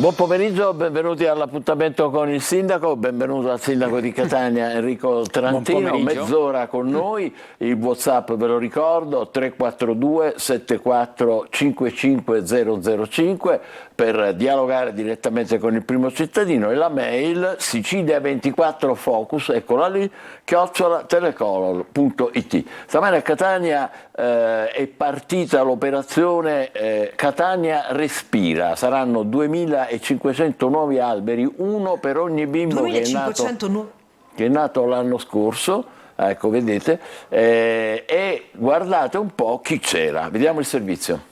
Buon pomeriggio, benvenuti all'appuntamento con il sindaco, benvenuto al sindaco di Catania Enrico Trantino, mezz'ora con noi, il WhatsApp ve lo ricordo 342 74 55 005 per dialogare direttamente con il primo cittadino e la mail sicilia24focus, eccola lì, @telecolor.it. Stamane a Catania è partita l'operazione Catania Respira, saranno 2500 nuovi alberi, uno per ogni bimbo che è nato l'anno scorso, ecco vedete, e guardate un po' chi c'era, vediamo il servizio.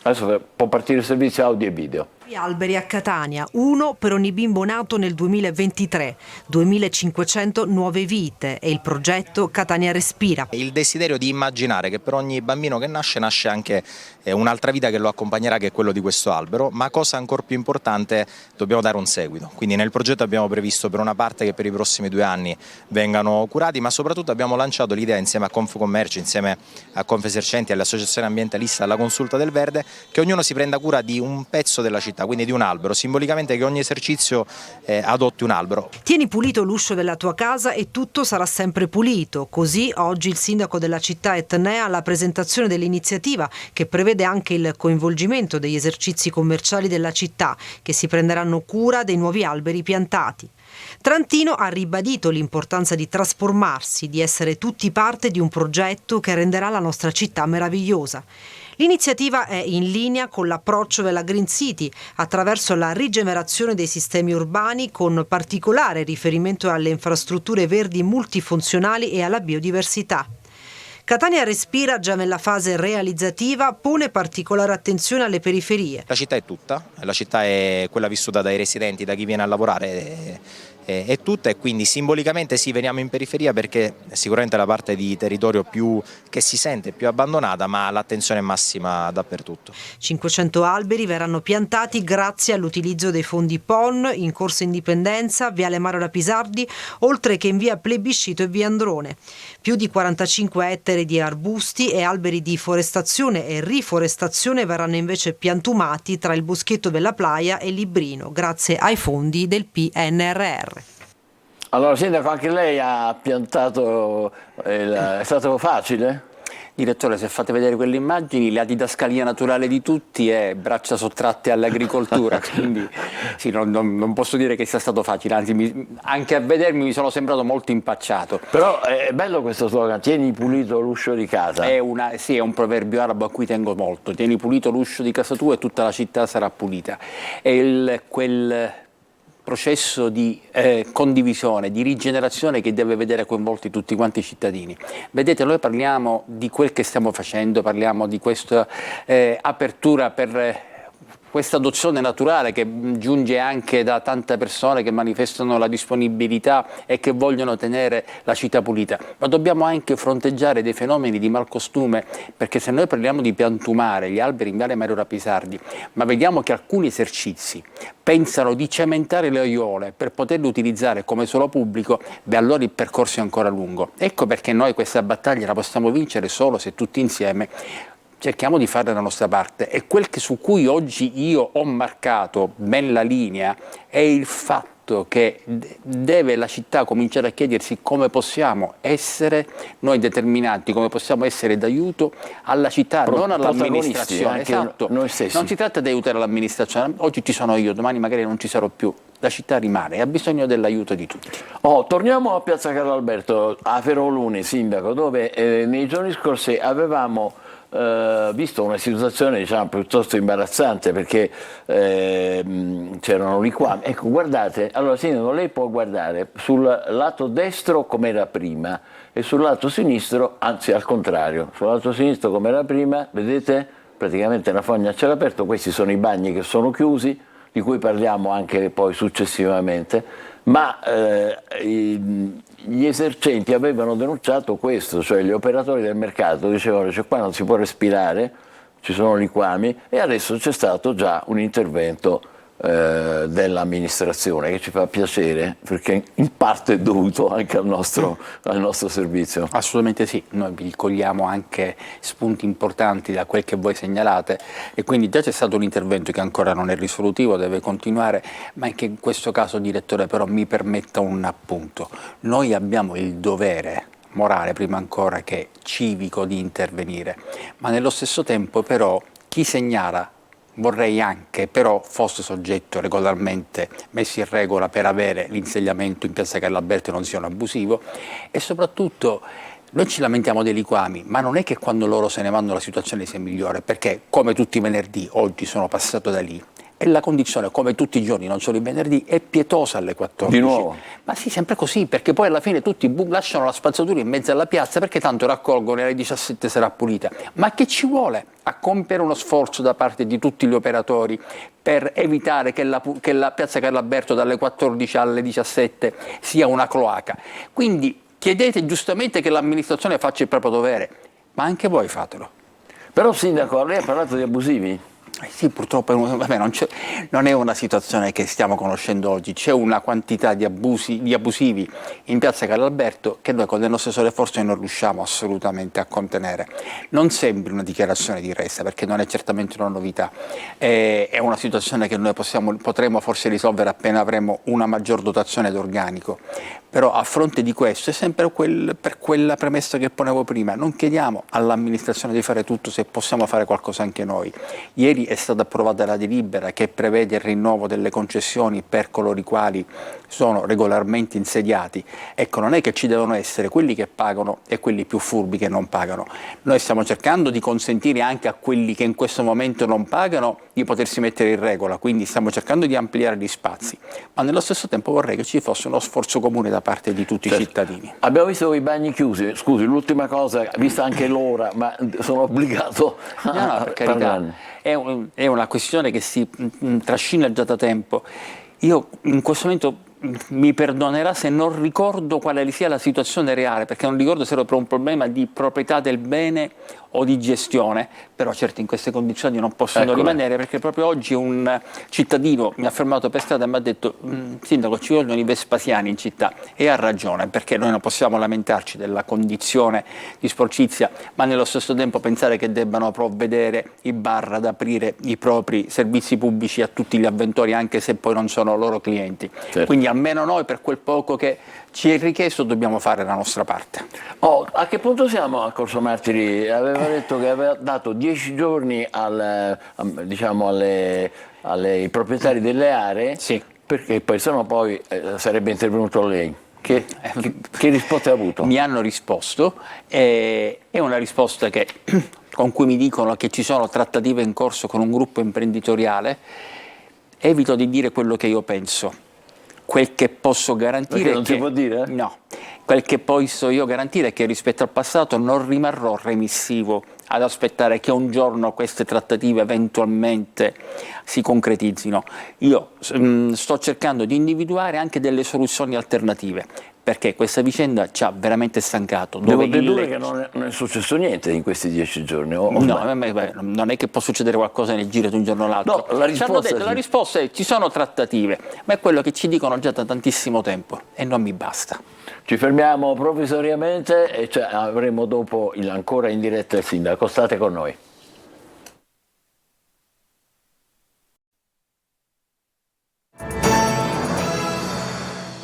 Adesso può partire il servizio audio e video. Alberi a Catania, uno per ogni bimbo nato nel 2023, 2500 nuove vite e il progetto Catania Respira. Il desiderio di immaginare che per ogni bambino che nasce anche un'altra vita che lo accompagnerà, che è quello di questo albero, ma cosa ancora più importante, dobbiamo dare un seguito. Quindi nel progetto abbiamo previsto per una parte che per i prossimi 2 anni vengano curati, ma soprattutto abbiamo lanciato l'idea insieme a Confcommercio, insieme a Confesercenti, alle associazioni ambientaliste, alla Consulta del Verde, che ognuno si prenda cura di un pezzo della città, quindi di un albero, simbolicamente che ogni esercizio adotti un albero. Tieni pulito l'uscio della tua casa e tutto sarà sempre pulito. Così oggi il sindaco della città etnea alla presentazione dell'iniziativa che prevede anche il coinvolgimento degli esercizi commerciali della città che si prenderanno cura dei nuovi alberi piantati. Trantino ha ribadito l'importanza di trasformarsi, di essere tutti parte di un progetto che renderà la nostra città meravigliosa. L'iniziativa è in linea con l'approccio della Green City attraverso la rigenerazione dei sistemi urbani con particolare riferimento alle infrastrutture verdi multifunzionali e alla biodiversità. Catania Respira, già nella fase realizzativa, pone particolare attenzione alle periferie. La città è tutta, la città è quella vissuta dai residenti, da chi viene a lavorare, è tutta, e quindi simbolicamente sì, veniamo in periferia perché sicuramente è la parte di territorio che si sente più abbandonata, ma l'attenzione è massima dappertutto. 500 alberi verranno piantati grazie all'utilizzo dei fondi PON in Corso Indipendenza, Viale Mario Pisardi, oltre che in via Plebiscito e via Androne. Più di 45 ettari di arbusti e alberi di forestazione e riforestazione verranno invece piantumati tra il Boschetto della Playa e Librino, grazie ai fondi del PNRR. Allora sindaco, anche lei ha piantato, è stato facile? Direttore, se fate vedere quelle immagini, la didascalia naturale di tutti è braccia sottratte all'agricoltura, quindi sì, non posso dire che sia stato facile, anzi anche a vedermi mi sono sembrato molto impacciato. Però è bello questo slogan, tieni pulito l'uscio di casa. Sì, è un proverbio arabo a cui tengo molto, tieni pulito l'uscio di casa tua e tutta la città sarà pulita. È quel processo di condivisione, di rigenerazione che deve vedere coinvolti tutti quanti i cittadini. Vedete, noi parliamo di quel che stiamo facendo, parliamo di questa apertura per questa adozione naturale che giunge anche da tante persone che manifestano la disponibilità e che vogliono tenere la città pulita, ma dobbiamo anche fronteggiare dei fenomeni di malcostume, perché se noi parliamo di piantumare gli alberi in Viale Mario Pisardi, ma vediamo che alcuni esercizi pensano di cementare le aiuole per poterle utilizzare come suolo pubblico, beh allora il percorso è ancora lungo. Ecco perché noi questa battaglia la possiamo vincere solo se tutti insieme cerchiamo di fare la nostra parte, e quel su cui oggi io ho marcato ben la linea è il fatto che deve la città cominciare a chiedersi come possiamo essere noi determinanti, come possiamo essere d'aiuto alla città, non all'amministrazione. Esatto. Noi stessi. Non si tratta di aiutare l'amministrazione, oggi ci sono io, domani magari non ci sarò più. La città rimane e ha bisogno dell'aiuto di tutti. Torniamo a Piazza Carlo Alberto, a Feroluni, sindaco, dove nei giorni scorsi avevamo visto una situazione, diciamo, piuttosto imbarazzante, perché c'erano liquami. Ecco, guardate, allora sindaco, lei può guardare sul lato destro come era prima e sul lato sinistro, anzi al contrario, sul lato sinistro come era prima, vedete, praticamente una fogna a cielo aperto. Questi sono i bagni che sono chiusi, di cui parliamo anche poi successivamente, ma gli esercenti avevano denunciato questo, cioè gli operatori del mercato dicevano che qua non si può respirare, ci sono liquami, e adesso c'è stato già un intervento dell'amministrazione, che ci fa piacere perché in parte è dovuto anche al nostro servizio. Assolutamente sì, noi vi cogliamo anche spunti importanti da quel che voi segnalate e quindi già c'è stato un intervento che ancora non è risolutivo, deve continuare, ma anche in questo caso, direttore, però mi permetta un appunto. Noi abbiamo il dovere morale, prima ancora che civico, di intervenire, ma nello stesso tempo però chi segnala vorrei anche però fosse soggetto regolarmente messo in regola per avere l'insediamento in piazza Carlo Alberto e non sia un abusivo, e soprattutto noi ci lamentiamo dei liquami, ma non è che quando loro se ne vanno la situazione sia migliore, perché come tutti i venerdì oggi sono passato da lì e la condizione, come tutti i giorni, non solo i venerdì, è pietosa alle 14. Di nuovo? Ma sì, sempre così, perché poi alla fine tutti lasciano la spazzatura in mezzo alla piazza perché tanto raccolgono e alle 17 sarà pulita. Ma che ci vuole a compiere uno sforzo da parte di tutti gli operatori per evitare che la piazza Carlo Alberto dalle 14 alle 17 sia una cloaca? Quindi chiedete giustamente che l'amministrazione faccia il proprio dovere, ma anche voi fatelo. Però sindaco, lei ha parlato di abusivi? Sì, purtroppo vabbè, non è una situazione che stiamo conoscendo oggi, c'è una quantità di abusivi in piazza Carlo Alberto che noi con le nostre sole forze non riusciamo assolutamente a contenere. Non sembri una dichiarazione di ressa, perché non è certamente una novità, è una situazione che noi potremo forse risolvere appena avremo una maggior dotazione d'organico. Però a fronte di questo è sempre per quella premessa che ponevo prima, non chiediamo all'amministrazione di fare tutto se possiamo fare qualcosa anche noi. Ieri è stata approvata la delibera che prevede il rinnovo delle concessioni per coloro i quali sono regolarmente insediati. Ecco, non è che ci devono essere quelli che pagano e quelli più furbi che non pagano. Noi stiamo cercando di consentire anche a quelli che in questo momento non pagano di potersi mettere in regola, quindi stiamo cercando di ampliare gli spazi, ma nello stesso tempo vorrei che ci fosse uno sforzo comune da parte di tutti i cittadini. Abbiamo visto i bagni chiusi, scusi, l'ultima cosa, vista anche l'ora, ma sono obbligato a No, per carità, parlarne. è una questione che si trascina già da tempo. Io in questo momento mi perdonerà se non ricordo quale sia la situazione reale, perché non ricordo se era per un problema di proprietà del bene o di gestione, però certo in queste condizioni non possono rimanere, perché proprio oggi un cittadino mi ha fermato per strada e mi ha detto sindaco, ci vogliono i vespasiani in città, e ha ragione, perché noi non possiamo lamentarci della condizione di sporcizia, ma nello stesso tempo pensare che debbano provvedere i bar ad aprire i propri servizi pubblici a tutti gli avventori, anche se poi non sono loro clienti. Certo. Quindi almeno noi, per quel poco che ci è richiesto, dobbiamo fare la nostra parte. A che punto siamo a Corso Martiri? Aveva detto che aveva dato 10 giorni diciamo ai proprietari delle aree, Sì. perché poi sennò poi sarebbe intervenuto lei. Che risposta ha avuto? Mi hanno risposto, è una risposta con cui mi dicono che ci sono trattative in corso con un gruppo imprenditoriale. Evito di dire quello che io penso. Quel che posso garantire Perché non si può dire? No, quel che posso io garantire è che rispetto al passato non rimarrò remissivo ad aspettare che un giorno queste trattative eventualmente si concretizzino. Io sto cercando di individuare anche delle soluzioni alternative, perché questa vicenda ci ha veramente stancato. Devo dedurre che non è successo niente in questi 10 giorni. No, non è che può succedere qualcosa nel giro di un giorno all'altro. No, la risposta è ci sono trattative, ma è quello che ci dicono già da tantissimo tempo e non mi basta. Ci fermiamo provvisoriamente e avremo dopo ancora in diretta il sindaco. State con noi.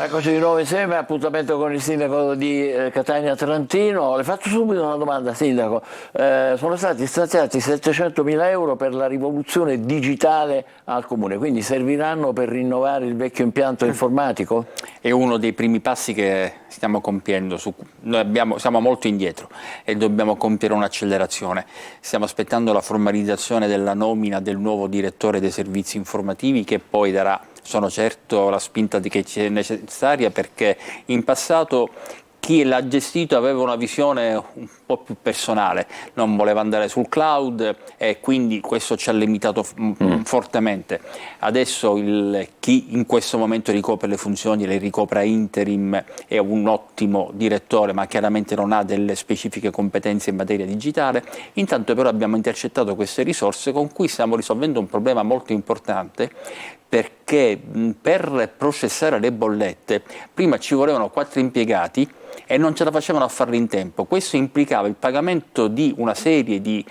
Eccoci di nuovo insieme, appuntamento con il sindaco di Catania Trentino. Le faccio subito una domanda, sindaco. Sono stati stanziati 700.000 euro per la rivoluzione digitale al comune, quindi serviranno per rinnovare il vecchio impianto informatico? È uno dei primi passi che stiamo compiendo. Noi siamo molto indietro e dobbiamo compiere un'accelerazione. Stiamo aspettando la formalizzazione della nomina del nuovo direttore dei servizi informativi, che poi darà, sono certo, la spinta che ci è necessaria, perché in passato chi l'ha gestito aveva una visione un po' più personale, non voleva andare sul cloud e quindi questo ci ha limitato fortemente. Adesso chi in questo momento ricopre le funzioni le ricopre a interim, è un ottimo direttore, ma chiaramente non ha delle specifiche competenze in materia digitale. Intanto però abbiamo intercettato queste risorse con cui stiamo risolvendo un problema molto importante, perché per processare le bollette prima ci volevano 4 impiegati e non ce la facevano a farlo in tempo. Questo implicava il pagamento di una serie di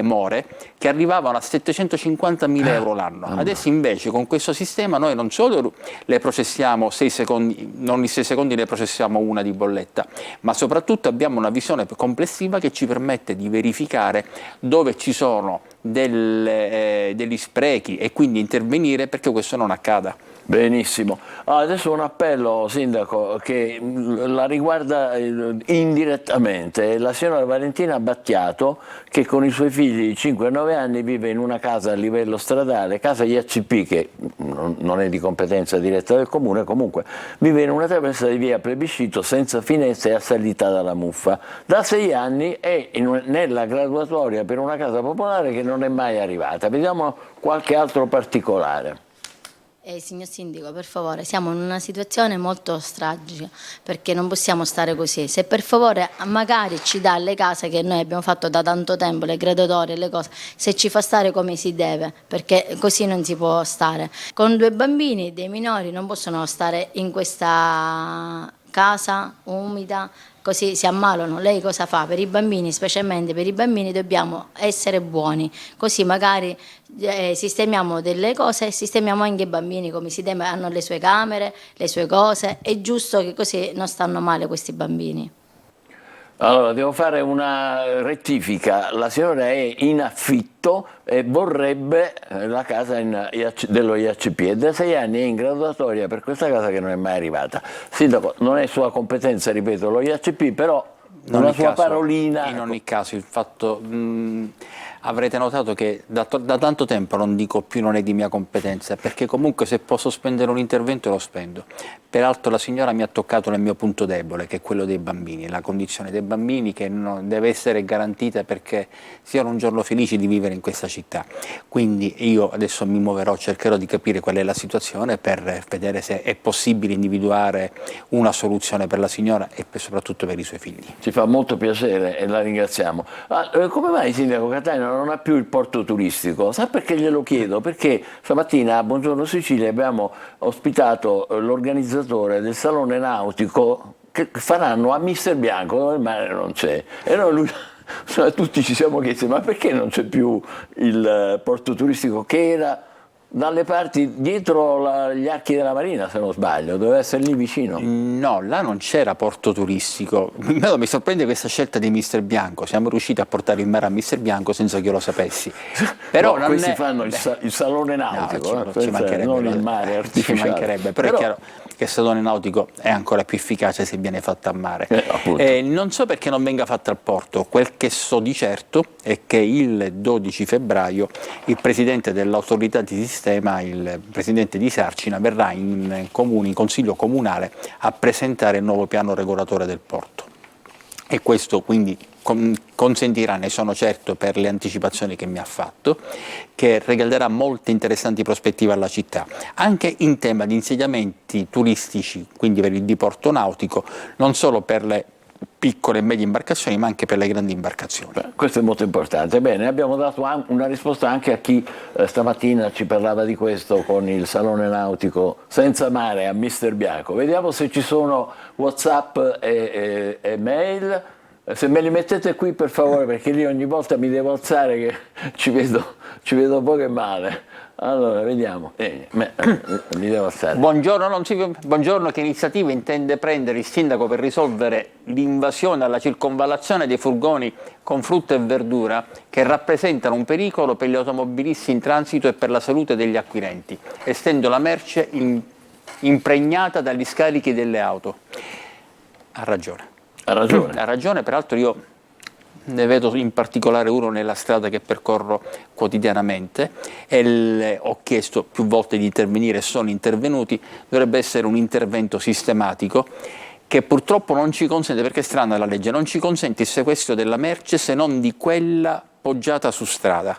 more che arrivavano a 750.000 euro l'anno. Adesso invece con questo sistema noi non solo le processiamo 6 secondi, non in 6 secondi ne processiamo una di bolletta, ma soprattutto abbiamo una visione complessiva che ci permette di verificare dove ci sono degli sprechi e quindi intervenire perché questo non accada. Benissimo. Adesso un appello, Sindaco, che la riguarda indirettamente. La signora Valentina Battiato, che con i suoi figli di 5 e 9 anni vive in una casa a livello stradale, casa IACP, che non è di competenza diretta del comune, comunque vive in una traversa di via Plebiscito senza finestre e assalita dalla muffa. Da 6 anni è nella graduatoria per una casa popolare che non è mai arrivata. Vediamo qualche altro particolare. Signor Sindaco, per favore, siamo in una situazione molto tragica perché non possiamo stare così. Se per favore magari ci dà le case che noi abbiamo fatto da tanto tempo, le graduatorie, le cose, se ci fa stare come si deve, perché così non si può stare. Con 2 bambini, dei minori, non possono stare in questa casa umida, così si ammalano. Lei cosa fa? Per i bambini, specialmente per i bambini, dobbiamo essere buoni, così magari sistemiamo delle cose e sistemiamo anche i bambini come si deve, hanno le sue camere, le sue cose, è giusto che così non stanno male questi bambini. Allora, devo fare una rettifica. La signora è in affitto e vorrebbe la casa dello IACP e da 6 anni è in graduatoria per questa casa che non è mai arrivata. Sindaco, non è sua competenza, ripeto, lo IACP, però una sua parolina. In ogni caso, il fatto... avrete notato che da tanto tempo non dico più non è di mia competenza, perché comunque se posso spendere un intervento lo spendo. Peraltro la signora mi ha toccato nel mio punto debole, che è quello dei bambini, la condizione dei bambini che deve essere garantita perché siano un giorno felici di vivere in questa città. Quindi io adesso mi muoverò, cercherò di capire qual è la situazione per vedere se è possibile individuare una soluzione per la signora e soprattutto per i suoi figli. Ci fa molto piacere e la ringraziamo. Come mai, Sindaco, Catania non ha più il porto turistico? Sa perché glielo chiedo? Perché stamattina a Buongiorno Sicilia abbiamo ospitato l'organizzatore del Salone Nautico che faranno a Mister Bianco, dove il mare non c'è. E noi tutti ci siamo chiesti, ma perché non c'è più il porto turistico che era dalle parti dietro gli archi della Marina, se non sbaglio, doveva essere lì vicino. No, là non c'era porto turistico. Mi sorprende questa scelta di Mister Bianco. Siamo riusciti a portare il mare a Mister Bianco senza che io lo sapessi. Però no, questi fanno il salone nautico, no, ci mancherebbe, non il mare artificiale. Ci mancherebbe, però è chiaro che il salone nautico è ancora più efficace se viene fatto a mare. Non so perché non venga fatta al porto. Quel che so di certo è che il 12 febbraio il presidente dell'autorità di sistema, il presidente di Sarcina, verrà in consiglio comunale a presentare il nuovo piano regolatore del porto e questo quindi consentirà, ne sono certo per le anticipazioni che mi ha fatto, che regalerà molte interessanti prospettive alla città, anche in tema di insediamenti turistici, quindi per il diporto nautico, non solo per le piccole e medie imbarcazioni ma anche per le grandi imbarcazioni. Questo è molto importante. Bene, abbiamo dato una risposta anche a chi stamattina ci parlava di questo con il salone nautico senza mare a Mister Bianco. Vediamo se ci sono WhatsApp e mail. Se me li mettete qui per favore, perché lì ogni volta mi devo alzare che ci vedo poco e male. Allora, vediamo. Mi devo alzare. Buongiorno, che iniziativa intende prendere il sindaco per risolvere l'invasione alla circonvallazione dei furgoni con frutta e verdura che rappresentano un pericolo per gli automobilisti in transito e per la salute degli acquirenti, essendo la merce impregnata dagli scarichi delle auto? Ha ragione. Ha ragione, peraltro io ne vedo in particolare uno nella strada che percorro quotidianamente e ho chiesto più volte di intervenire e sono intervenuti. Dovrebbe essere un intervento sistematico che purtroppo non ci consente, perché è strana la legge, non ci consente il sequestro della merce se non di quella poggiata su strada.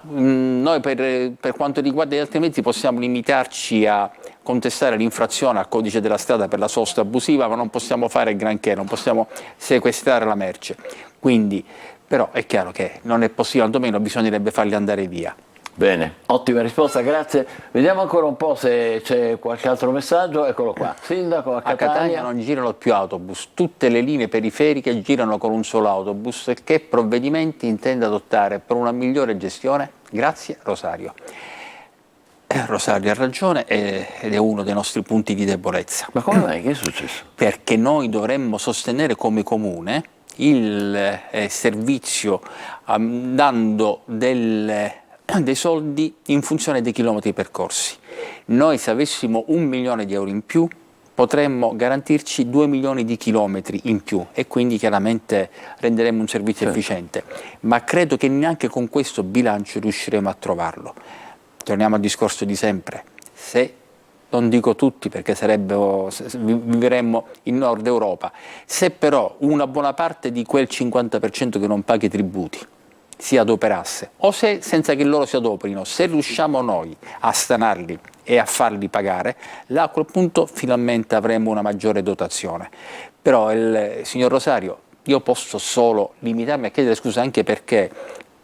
Noi per quanto riguarda gli altri mezzi possiamo limitarci a contestare l'infrazione al codice della strada per la sosta abusiva, ma non possiamo fare granché, non possiamo sequestrare la merce. Quindi, però è chiaro che non è possibile, almeno bisognerebbe farli andare via. Bene, ottima risposta, grazie. Vediamo ancora un po' se c'è qualche altro messaggio. Eccolo qua. Sindaco, a Catania non girano più autobus, tutte le linee periferiche girano con un solo autobus. Che provvedimenti intende adottare per una migliore gestione? Grazie Rosario. Rosario ha ragione ed è uno dei nostri punti di debolezza. Ma come mai? Che è successo? Perché noi dovremmo sostenere come comune il servizio dando dei soldi in funzione dei chilometri percorsi. Noi se avessimo 1 milione di euro in più potremmo garantirci 2 milioni di chilometri in più e quindi chiaramente renderemo un servizio efficiente, ma credo che neanche con questo bilancio riusciremo a trovarlo. Torniamo al discorso di sempre, se non dico tutti perché vivremmo in Nord Europa, se però una buona parte di quel 50% che non paga i tributi si adoperasse, o se senza che loro si adoperino, se riusciamo noi a stanarli e a farli pagare, là a quel punto finalmente avremo una maggiore dotazione. Però signor Rosario, io posso solo limitarmi a chiedere scusa anche perché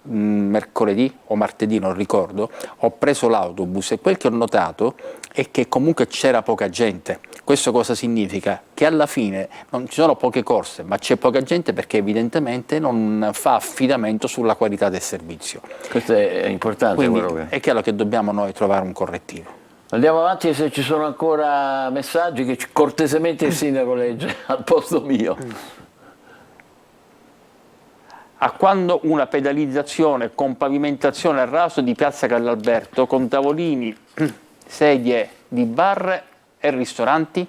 mercoledì o martedì, non ricordo, ho preso l'autobus e quel che ho notato è che comunque c'era poca gente. Questo cosa significa? Che alla fine non ci sono poche corse, ma c'è poca gente perché evidentemente non fa affidamento sulla qualità del servizio. Questo è importante. Quindi è chiaro che dobbiamo noi trovare un correttivo. Andiamo avanti se ci sono ancora messaggi che cortesemente il sindaco legge al posto mio. A quando una pedalizzazione con pavimentazione a raso di Piazza Carlalberto con tavolini, sedie di bar e ristoranti?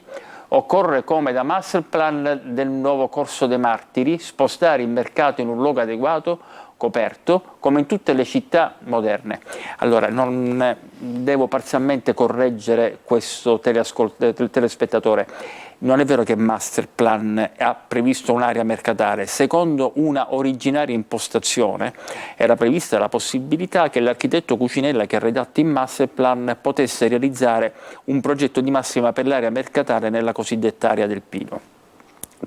Occorre, come da masterplan del nuovo Corso dei Martiri, spostare il mercato in un luogo adeguato, coperto, come in tutte le città moderne. Allora, non devo parzialmente correggere questo telespettatore. Non è vero che Masterplan ha previsto un'area mercatale. Secondo una originaria impostazione era prevista la possibilità che l'architetto Cucinella, che ha redatto il Masterplan, potesse realizzare un progetto di massima per l'area mercatale nella cosiddetta area del Pino.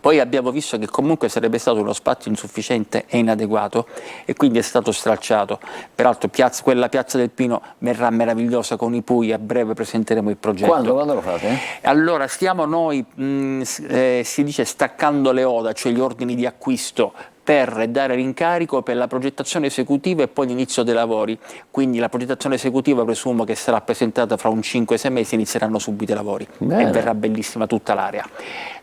Poi abbiamo visto che comunque sarebbe stato uno spazio insufficiente e inadeguato e quindi è stato stralciato. Peraltro quella Piazza del Pino verrà meravigliosa con i Pui, a breve presenteremo il progetto. Quando lo fate? Allora stiamo noi, si dice, staccando le ODA, cioè gli ordini di acquisto, per dare l'incarico per la progettazione esecutiva e poi l'inizio dei lavori. Quindi la progettazione esecutiva presumo che sarà presentata fra un 5-6 mesi, inizieranno subito i lavori. Bene. E verrà bellissima tutta l'area.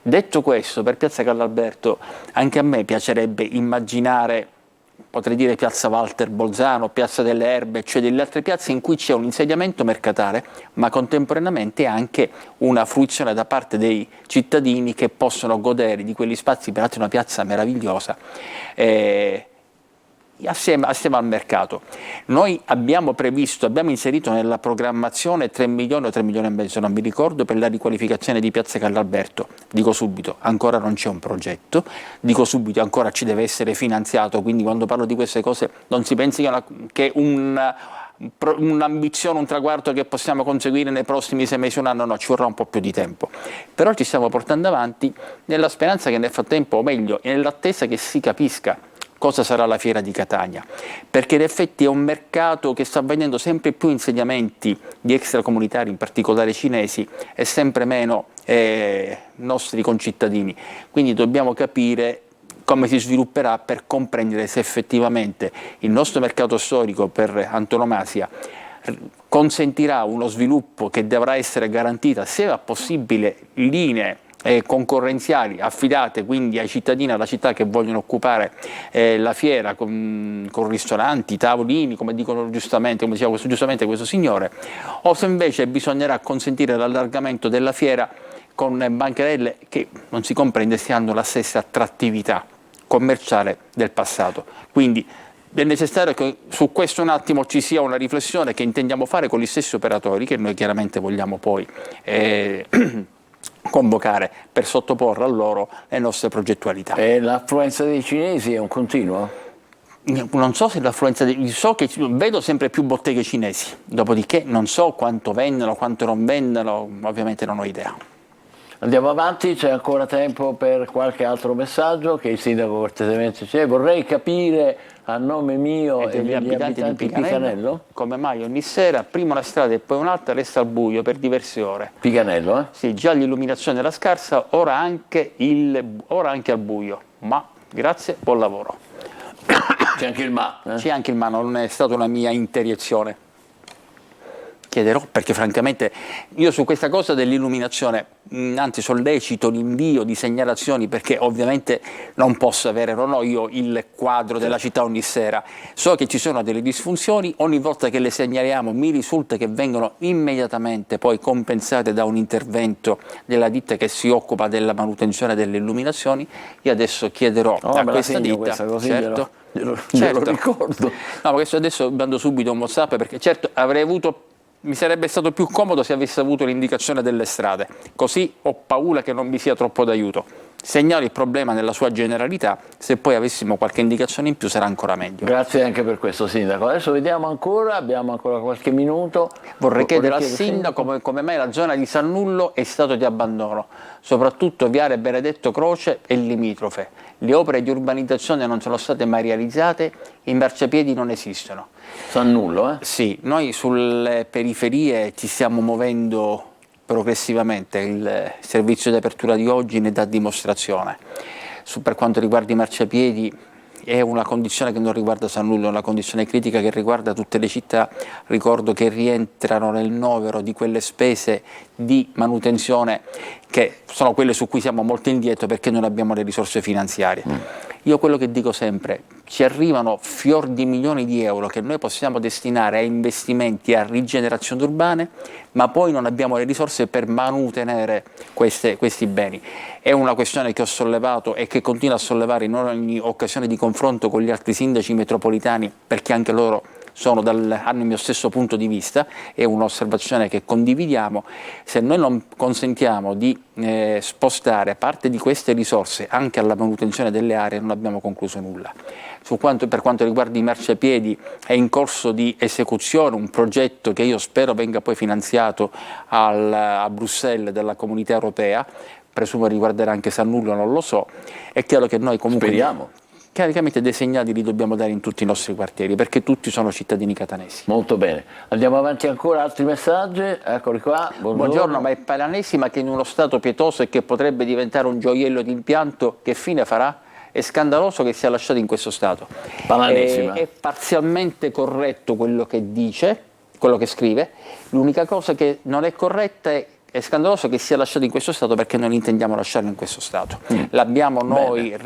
Detto questo, per Piazza Carlalberto anche a me piacerebbe immaginare, potrei dire Piazza Walter Bolzano, Piazza delle Erbe, cioè delle altre piazze in cui c'è un insediamento mercatale, ma contemporaneamente anche una fruizione da parte dei cittadini che possono godere di quegli spazi, peraltro una piazza meravigliosa, assieme al mercato. Noi abbiamo inserito nella programmazione 3 milioni o 3 milioni e mezzo, non mi ricordo, per la riqualificazione di Piazza Carlalberto. Dico subito, ancora non c'è un progetto, dico subito, ancora ci deve essere finanziato, quindi quando parlo di queste cose non si pensi che un'ambizione, un traguardo che possiamo conseguire nei prossimi 6 mesi, un anno, no, ci vorrà un po' più di tempo. Però ci stiamo portando avanti nella speranza che nel frattempo, o meglio, nell'attesa che si capisca cosa sarà la fiera di Catania, perché in effetti è un mercato che sta vedendo sempre più insediamenti di extracomunitari, in particolare cinesi, e sempre meno nostri concittadini. Quindi dobbiamo capire come si svilupperà per comprendere se effettivamente il nostro mercato storico per antonomasia consentirà uno sviluppo che dovrà essere garantita, se è possibile, linee concorrenziali affidate quindi ai cittadini, alla città che vogliono occupare la fiera con ristoranti, tavolini, come dicono giustamente, come diceva giustamente questo signore, o se invece bisognerà consentire l'allargamento della fiera con bancarelle che non si comprende se hanno la stessa attrattività commerciale del passato. Quindi è necessario che su questo un attimo ci sia una riflessione che intendiamo fare con gli stessi operatori, che noi chiaramente vogliamo poi convocare per sottoporre a loro le nostre progettualità. E l'affluenza dei cinesi è un continuo? Non so se l'affluenza, so che vedo sempre più botteghe cinesi, dopodiché non so quanto vendono, quanto non vendono, ovviamente non ho idea. Andiamo avanti, c'è ancora tempo per qualche altro messaggio che il sindaco cortesemente dice. Vorrei capire a nome mio e degli abitanti di Picanello come mai ogni sera prima una strada e poi un'altra resta al buio per diverse ore. Picanello, eh? Sì, già l'illuminazione era scarsa, ora anche al buio, ma grazie, buon lavoro. C'è anche il ma. C'è anche il ma, non è stata una mia interiezione. Chiederò, perché francamente io su questa cosa dell'illuminazione, anzi sollecito l'invio di segnalazioni, perché ovviamente non posso avere, non ho io il quadro della città ogni sera, so che ci sono delle disfunzioni, ogni volta che le segnaliamo mi risulta che vengono immediatamente poi compensate da un intervento della ditta che si occupa della manutenzione delle illuminazioni. Io adesso chiederò a questa ditta, questa, così certo, glielo ricordo. No, ma adesso mando subito un WhatsApp, perché certo mi sarebbe stato più comodo se avessi avuto l'indicazione delle strade, così ho paura che non mi sia troppo d'aiuto. Segnalo il problema nella sua generalità, se poi avessimo qualche indicazione in più sarà ancora meglio. Grazie anche per questo sindaco. Adesso vediamo ancora, abbiamo ancora qualche minuto. Vorrei chiedere al sindaco come mai la zona di Sannullo è stato di abbandono, soprattutto Viale Benedetto Croce e limitrofe. Le opere di urbanizzazione non sono state mai realizzate, i marciapiedi non esistono. Sannullo, eh? Sì, noi sulle periferie ci stiamo muovendo progressivamente, il servizio di apertura di oggi ne dà dimostrazione. Per quanto riguarda i marciapiedi è una condizione che non riguarda Sannullo, è una condizione critica che riguarda tutte le città. Ricordo che rientrano nel novero di quelle spese di manutenzione che sono quelle su cui siamo molto indietro perché non abbiamo le risorse finanziarie. Io quello che dico sempre, ci arrivano fior di milioni di euro che noi possiamo destinare a investimenti, a rigenerazioni urbane, ma poi non abbiamo le risorse per manutenere questi beni. È una questione che ho sollevato e che continuo a sollevare in ogni occasione di confronto con gli altri sindaci metropolitani, perché anche loro hanno il mio stesso punto di vista, è un'osservazione che condividiamo. Se noi non consentiamo di spostare parte di queste risorse anche alla manutenzione delle aree, non abbiamo concluso nulla. Per quanto riguarda i marciapiedi è in corso di esecuzione un progetto che io spero venga poi finanziato a Bruxelles dalla Comunità Europea, presumo riguarderà anche Sannullo, non lo so. È chiaro che noi comunque speriamo. Caricamente dei segnali li dobbiamo dare in tutti i nostri quartieri, perché tutti sono cittadini catanesi. Molto bene, andiamo avanti ancora, altri messaggi, eccoli qua. Buongiorno, ma è Pallanesima che in uno stato pietoso e che potrebbe diventare un gioiello d'impianto, che fine farà? È scandaloso che sia lasciato in questo stato. Pallanesima. È parzialmente corretto quello che dice, quello che scrive, l'unica cosa che non è corretta è scandaloso che sia lasciato in questo stato, perché non intendiamo lasciarlo in questo stato. L'abbiamo noi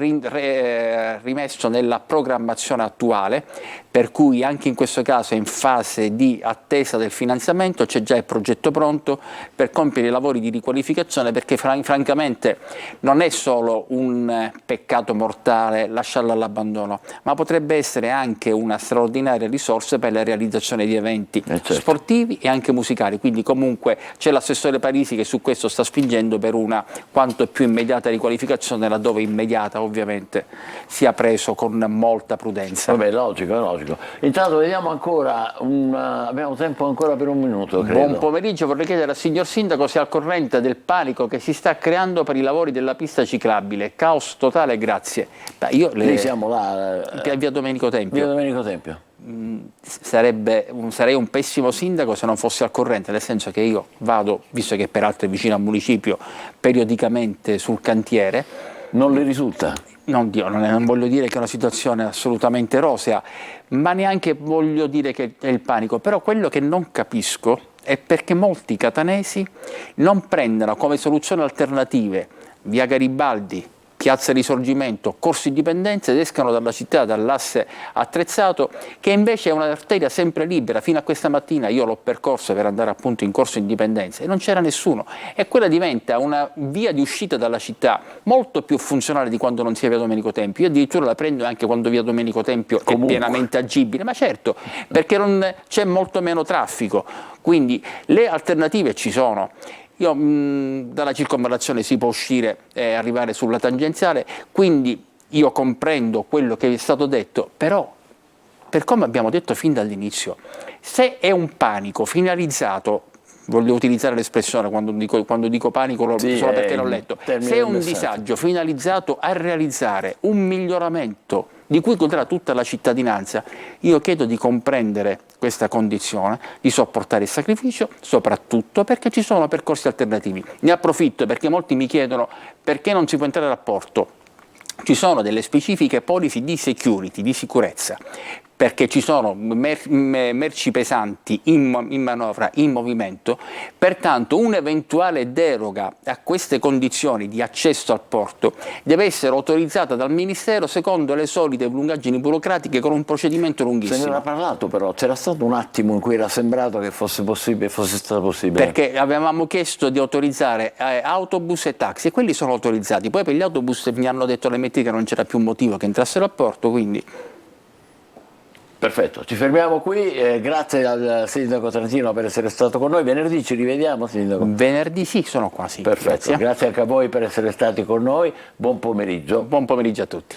rimesso nella programmazione attuale, per cui anche in questo caso è in fase di attesa del finanziamento, c'è già il progetto pronto per compiere i lavori di riqualificazione, perché francamente non è solo un peccato mortale lasciarlo all'abbandono, ma potrebbe essere anche una straordinaria risorsa per la realizzazione di eventi sportivi e anche musicali, quindi comunque c'è l'assessore Parisi che su questo sta spingendo per una quanto più immediata riqualificazione, laddove immediata ovviamente sia preso con molta prudenza. Vabbè, logico, è logico. Intanto vediamo ancora, abbiamo tempo ancora per un minuto, credo. Buon pomeriggio, vorrei chiedere al signor Sindaco se è al corrente del panico che si sta creando per i lavori della pista ciclabile. Caos totale, grazie. Lì siamo là. Via Domenico Tempio. Via Domenico Tempio. Sarei un pessimo sindaco se non fossi al corrente, nel senso che io vado, visto che peraltro è vicino al municipio, periodicamente sul cantiere. Non le risulta? Non voglio dire che è una situazione assolutamente rosea, ma neanche voglio dire che è il panico, però quello che non capisco è perché molti catanesi non prendono come soluzione alternative via Garibaldi, Piazza Risorgimento, Corso Indipendenza ed escano dalla città, dall'asse attrezzato, che invece è un'arteria sempre libera. Fino a questa mattina io l'ho percorsa per andare appunto in Corso Indipendenza e non c'era nessuno, e quella diventa una via di uscita dalla città molto più funzionale di quando non sia via Domenico Tempio. Io addirittura la prendo anche quando via Domenico Tempio è pienamente agibile, ma certo, perché c'è molto meno traffico, quindi le alternative ci sono. Io dalla circonvallazione si può uscire e arrivare sulla tangenziale, quindi io comprendo quello che è stato detto, però per come abbiamo detto fin dall'inizio, se è un panico finalizzato, voglio utilizzare l'espressione quando dico panico solo perché l'ho letto, se è un disagio finalizzato a realizzare un miglioramento di cui godrà tutta la cittadinanza, io chiedo di comprendere questa condizione, di sopportare il sacrificio, soprattutto perché ci sono percorsi alternativi. Ne approfitto perché molti mi chiedono perché non si può entrare a porto. Ci sono delle specifiche policy di security, di sicurezza, perché ci sono merci pesanti in manovra, in movimento, pertanto un'eventuale deroga a queste condizioni di accesso al porto deve essere autorizzata dal Ministero secondo le solite lungaggini burocratiche con un procedimento lunghissimo. Se ne era parlato però, c'era stato un attimo in cui era sembrato che fosse stato possibile. Perché avevamo chiesto di autorizzare autobus e taxi e quelli sono autorizzati, poi per gli autobus mi hanno detto le MT che non c'era più motivo che entrassero a porto, quindi... Perfetto, ci fermiamo qui, grazie al Sindaco Trentino per essere stato con noi. Venerdì ci rivediamo, Sindaco? Venerdì sì, sono qua, sì. Perfetto, grazie anche a voi per essere stati con noi, buon pomeriggio. Buon pomeriggio a tutti.